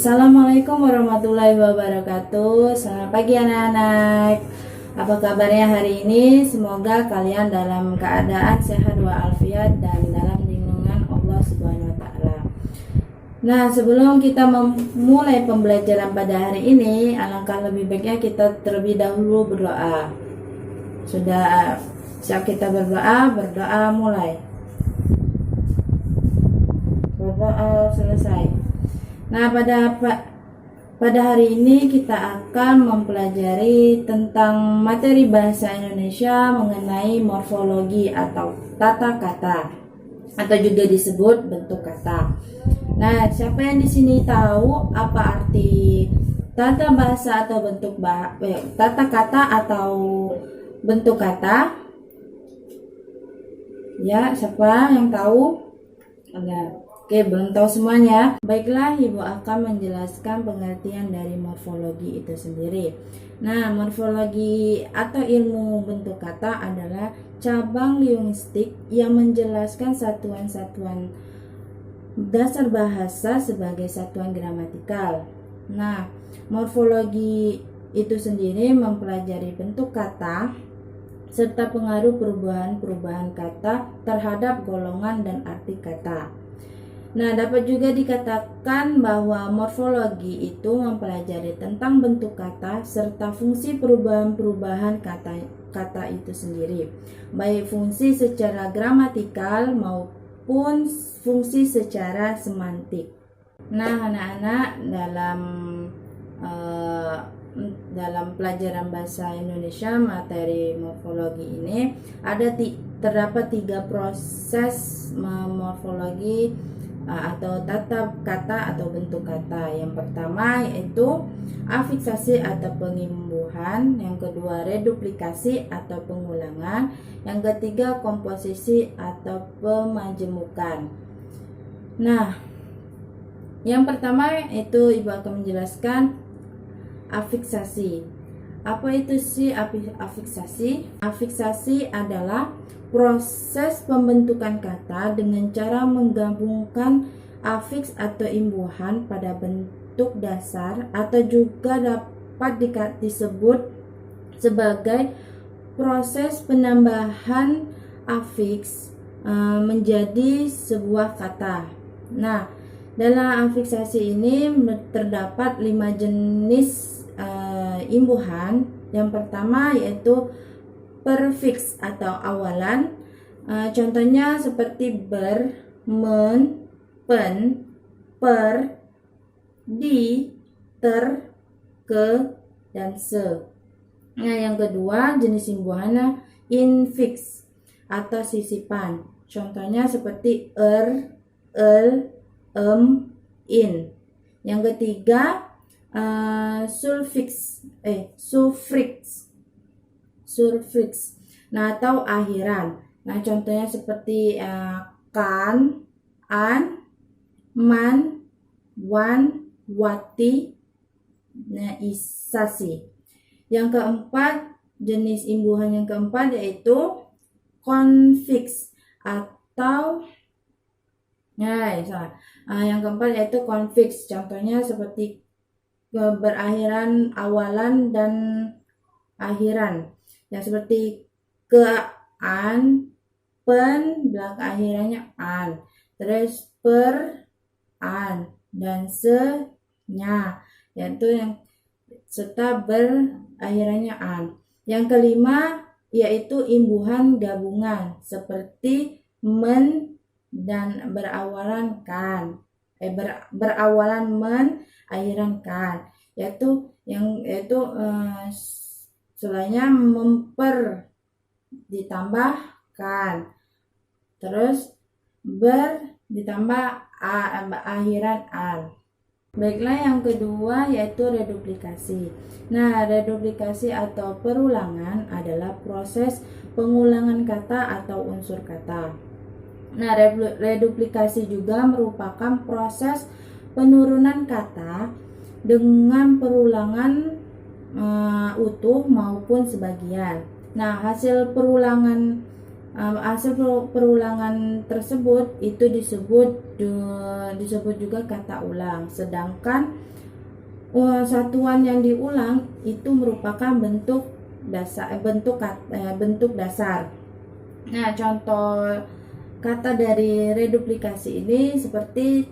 Assalamualaikum warahmatullahi wabarakatuh. Selamat pagi anak-anak. Apa kabarnya hari ini? Semoga kalian dalam keadaan sehat walafiat dan dalam lindungan Allah Subhanahu wa taala. Nah, sebelum kita memulai pembelajaran pada hari ini, alangkah lebih baiknya kita terlebih dahulu berdoa. Sudah siap kita berdoa? Berdoa mulai. Berdoa selesai. Nah, pada hari ini kita akan mempelajari tentang materi bahasa Indonesia mengenai morfologi atau tata kata atau juga disebut bentuk kata. Nah, siapa yang di sini tahu apa arti tata bahasa atau tata kata atau bentuk kata? Ya, siapa yang tahu? Ada. Oke, belum tahu semuanya. Baiklah, Ibu akan menjelaskan pengertian dari morfologi itu sendiri. Nah, morfologi atau ilmu bentuk kata adalah cabang linguistik yang menjelaskan satuan-satuan dasar bahasa sebagai satuan gramatikal. Nah, morfologi itu sendiri mempelajari bentuk kata serta pengaruh perubahan-perubahan kata terhadap golongan dan arti kata. Nah, dapat juga dikatakan bahwa morfologi itu mempelajari tentang bentuk kata serta fungsi perubahan-perubahan kata itu sendiri, baik fungsi secara gramatikal maupun fungsi secara semantik. Nah, anak-anak, dalam pelajaran bahasa Indonesia materi morfologi ini terdapat 3 proses morfologi atau tata kata atau bentuk kata. Yang pertama yaitu afiksasi atau pengimbuhan, yang kedua reduplikasi atau pengulangan, yang ketiga komposisi atau pemajemukan. Nah, yang pertama itu Ibu akan menjelaskan afiksasi. Apa itu sih afiksasi? Afiksasi adalah proses pembentukan kata dengan cara menggabungkan afiks atau imbuhan pada bentuk dasar atau juga dapat disebut sebagai proses penambahan afiks menjadi sebuah kata. Nah, dalam afiksasi ini terdapat 5 jenis imbuhan. Yang pertama yaitu perfiks atau awalan, contohnya seperti ber, men, pen, per, di, ter, ke, dan se. Nah, yang kedua jenis imbuhannya infiks atau sisipan, contohnya seperti el, in. Yang ketiga sufiks, nah atau akhiran. Nah, contohnya seperti kan, an, man, wan, wati, nah isasi. Yang keempat, jenis imbuhan yang keempat yaitu konfiks atau yang keempat yaitu konfiks, contohnya seperti berakhiran awalan dan akhiran. Yang seperti ke, an, pen, belakang akhirannya an, terus per, an, dan se, nya, yaitu yang serta berakhirannya an. Yang kelima yaitu imbuhan gabungan seperti men dan berawalan kan, berawalan men, akhiran kan, yaitu selainnya memper ditambahkan, terus ber ditambah akhiran an. Baiklah, yang kedua yaitu reduplikasi. Nah, reduplikasi atau perulangan adalah proses pengulangan kata atau unsur kata. Nah, reduplikasi juga merupakan proses penurunan kata dengan perulangan utuh maupun sebagian. Nah, hasil perulangan hasil perulangan tersebut itu disebut juga kata ulang. Sedangkan satuan yang diulang itu merupakan bentuk dasar. Nah, contoh kata dari reduplikasi ini seperti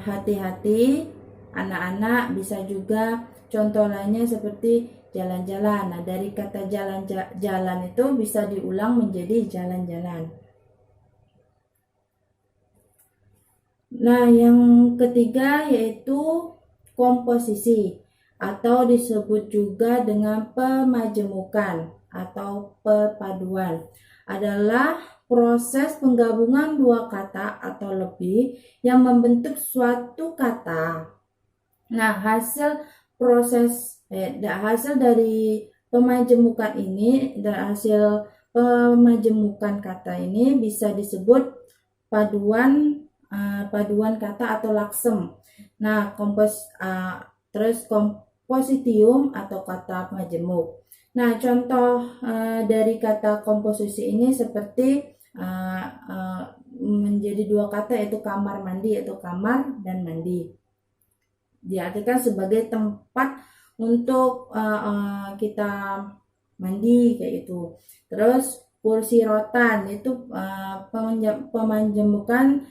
hati-hati, anak-anak, bisa juga contoh lainnya seperti jalan-jalan. Nah, dari kata jalan itu bisa diulang menjadi jalan-jalan. Nah, yang ketiga yaitu komposisi atau disebut juga dengan pemajemukan atau perpaduan. Adalah proses penggabungan dua kata atau lebih yang membentuk suatu kata. Nah, hasil dari pemajemukan ini, dan hasil pemajemukan kata ini bisa disebut paduan kata atau laksem. Nah, terus kompositium atau kata majemuk. Nah, contoh dari kata komposisi ini seperti menjadi dua kata, yaitu kamar mandi atau kamar dan mandi. Diartikan sebagai tempat untuk kita mandi kayak itu. Terus kursi rotan itu pemajemukan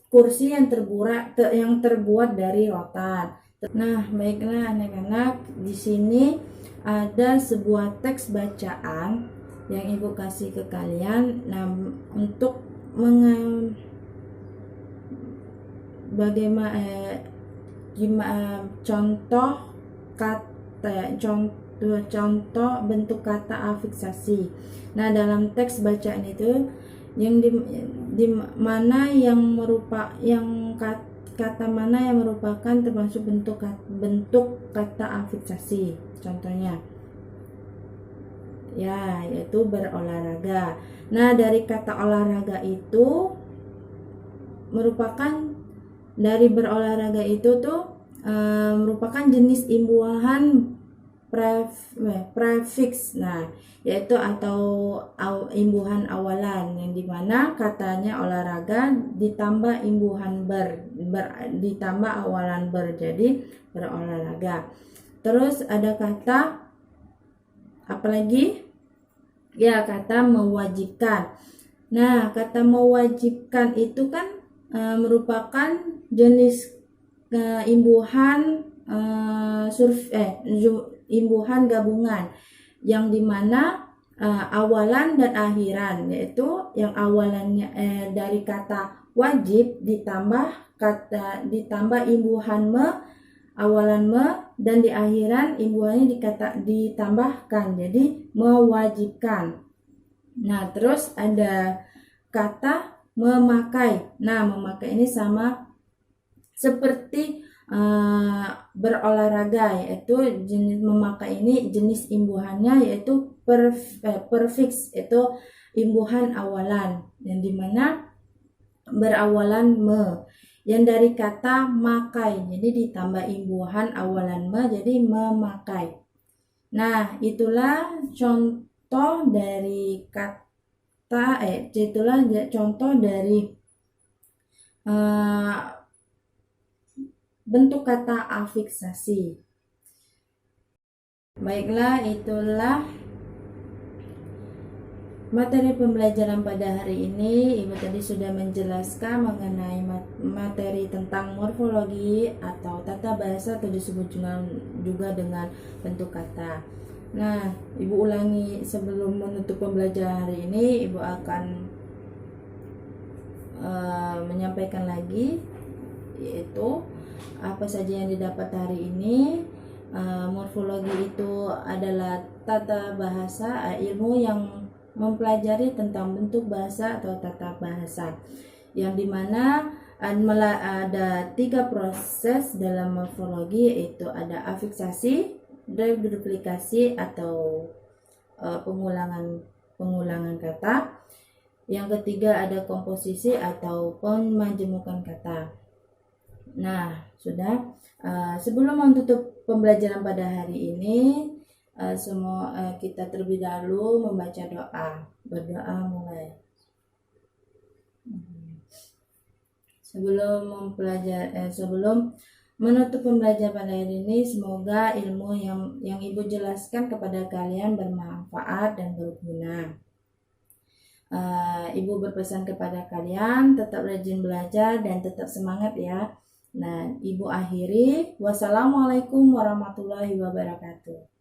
kursi yang terbuat dari rotan. Nah, baiklah anak-anak, di sini ada sebuah teks bacaan yang Ibu kasih ke kalian. Nah, untuk contoh kata, contoh bentuk kata afiksasi. Nah, dalam teks bacaan itu yang di mana kata mana yang merupakan termasuk bentuk kata afiksasi. Contohnya ya, yaitu berolahraga. Nah, dari kata olahraga itu berolahraga itu merupakan jenis imbuhan prefiks, nah, yaitu atau imbuhan awalan, yang dimana katanya olahraga ditambah imbuhan ditambah awalan jadi berolahraga. Terus ada kata apalagi? Ya, kata mewajibkan. Nah, kata mewajibkan itu kan merupakan jenis imbuhan imbuhan gabungan, yang dimana awalan dan akhiran, yaitu yang awalannya dari kata wajib ditambah imbuhan awalan dan di akhiran imbuhannya ditambahkan jadi mewajibkan. Nah, terus ada kata memakai. Nah, memakai ini sama seperti berolahraga, yaitu jenis memakai ini jenis imbuhannya yaitu prefiks, itu imbuhan awalan, yang dimana berawalan yang dari kata makai, jadi ditambah imbuhan awalan jadi memakai. Nah, itulah contoh dari contoh dari bentuk kata afiksasi. Baiklah, itulah materi pembelajaran pada hari ini. Ibu tadi sudah menjelaskan mengenai materi tentang morfologi atau tata bahasa, atau disebut juga dengan bentuk kata. Nah, Ibu ulangi sebelum menutup pembelajaran hari ini. Ibu akan menyampaikan lagi, yaitu apa saja yang didapat hari ini. Morfologi itu adalah tata bahasa, ilmu yang mempelajari tentang bentuk bahasa atau tata bahasa, yang dimana ada 3 proses dalam morfologi, yaitu ada afiksasi, reduplikasi atau pengulangan kata. Yang ketiga ada komposisi atau pemajemukan kata. Nah, sudah. Sebelum menutup pembelajaran pada hari ini, semua kita terlebih dahulu membaca doa. Berdoa mulai. Sebelum menutup pembelajaran pada hari ini, semoga ilmu yang Ibu jelaskan kepada kalian bermanfaat dan berguna. Ibu berpesan kepada kalian tetap rajin belajar dan tetap semangat ya. Nah, Ibu akhiri. Wassalamualaikum warahmatullahi wabarakatuh.